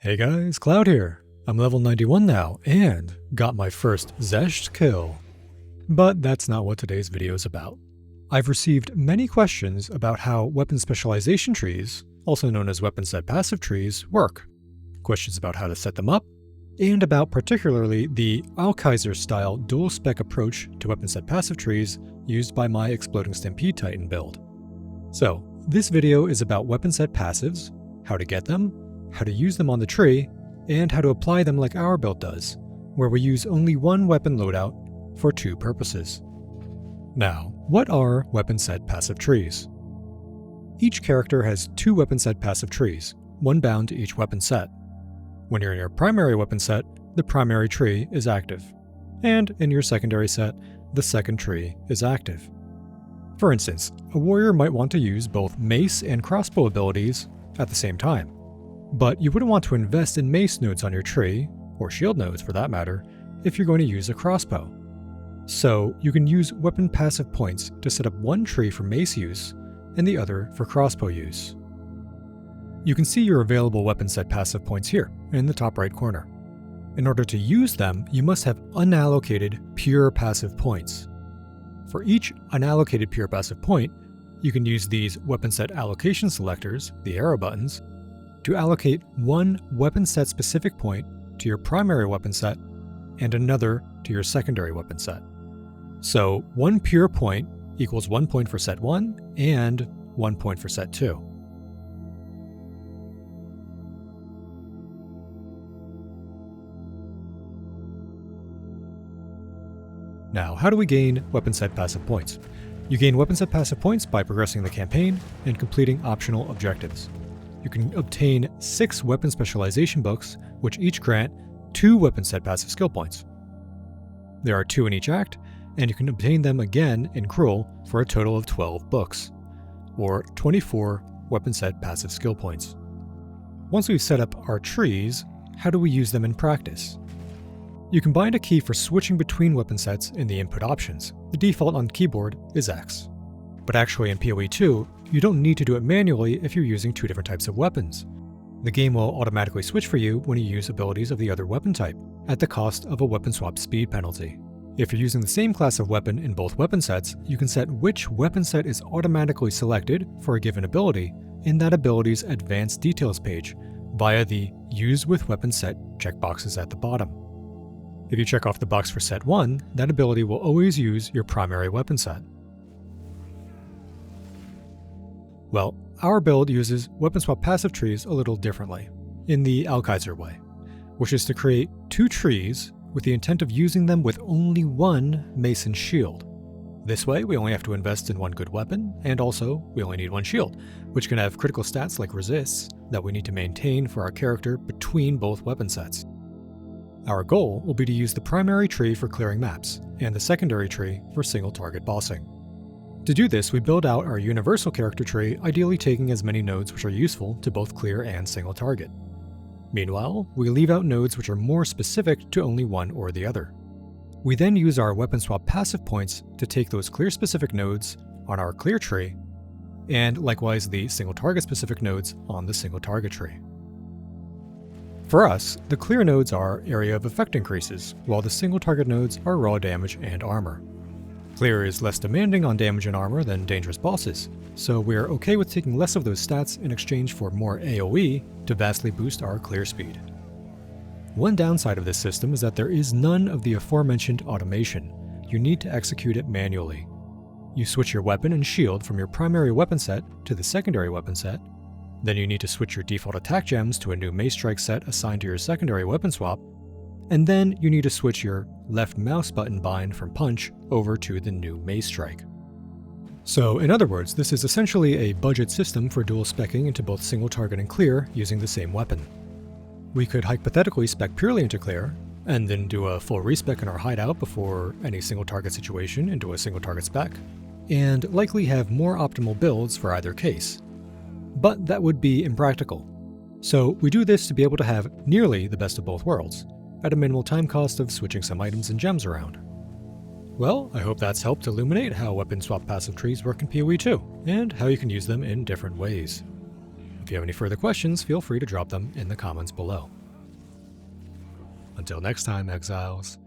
Hey guys, Cloud here. I'm level 91 now, and got my first Xesht kill. But that's not what today's video is about. I've received many questions about how weapon specialization trees, also known as weapon set passive trees, work. Questions about how to set them up, and about particularly the Alkaizer-style dual-spec approach to weapon set passive trees used by my Exploding Stampede Titan build. So, this video is about weapon set passives, how to get them, how to use them on the tree, and how to apply them like our build does, where we use only one weapon loadout for two purposes. Now, what are weapon set passive trees? Each character has two weapon set passive trees, one bound to each weapon set. When you're in your primary weapon set, the primary tree is active, and in your secondary set, the second tree is active. For instance, a warrior might want to use both mace and crossbow abilities at the same time, but you wouldn't want to invest in mace nodes on your tree, or shield nodes for that matter, if you're going to use a crossbow. So you can use weapon passive points to set up one tree for mace use and the other for crossbow use. You can see your available weapon set passive points here in the top right corner. In order to use them, you must have unallocated pure passive points. For each unallocated pure passive point, you can use these weapon set allocation selectors, the arrow buttons, to allocate one weapon set specific point to your primary weapon set and another to your secondary weapon set. So one pure point equals 1 point for set 1 and 1 point for set 2. Now, how do we gain weapon set passive points? You gain weapon set passive points by progressing the campaign and completing optional objectives. You can obtain 6 weapon specialization books, which each grant 2 weapon set passive skill points. There are 2 in each act, and you can obtain them again in Cruel for a total of 12 books, or 24 weapon set passive skill points. Once we've set up our trees, how do we use them in practice? You can bind a key for switching between weapon sets in the input options. The default on the keyboard is X. But actually in PoE 2, you don't need to do it manually if you're using 2 different types of weapons. The game will automatically switch for you when you use abilities of the other weapon type, at the cost of a weapon swap speed penalty. If you're using the same class of weapon in both weapon sets, you can set which weapon set is automatically selected for a given ability in that ability's advanced details page via the Use with Weapon Set checkboxes at the bottom. If you check off the box for set 1, that ability will always use your primary weapon set. Well, our build uses weapon swap passive trees a little differently, in the Alkaizer way, which is to create 2 trees with the intent of using them with only one mace and shield. This way, we only have to invest in one good weapon, and also, we only need one shield, which can have critical stats like resists that we need to maintain for our character between both weapon sets. Our goal will be to use the primary tree for clearing maps, and the secondary tree for single target bossing. To do this, we build out our universal character tree, ideally taking as many nodes which are useful to both clear and single target. Meanwhile, we leave out nodes which are more specific to only one or the other. We then use our weapon swap passive points to take those clear specific nodes on our clear tree, and likewise the single target specific nodes on the single target tree. For us, the clear nodes are area of effect increases, while the single target nodes are raw damage and armor. Clear is less demanding on damage and armor than dangerous bosses, so we're okay with taking less of those stats in exchange for more AoE to vastly boost our clear speed. One downside of this system is that there is none of the aforementioned automation. You need to execute it manually. You switch your weapon and shield from your primary weapon set to the secondary weapon set, then you need to switch your default attack gems to a new mace strike set assigned to your secondary weapon swap, and then you need to switch your left mouse button bind from punch over to the new mace strike. So in other words, this is essentially a budget system for dual speccing into both single target and clear using the same weapon. We could hypothetically spec purely into clear, and then do a full respec in our hideout before any single target situation into a single target spec, and likely have more optimal builds for either case. But that would be impractical. So we do this to be able to have nearly the best of both worlds, at a minimal time cost of switching some items and gems around. Well, I hope that's helped illuminate how weapon swap passive trees work in PoE 2, and how you can use them in different ways. If you have any further questions, feel free to drop them in the comments below. Until next time, Exiles,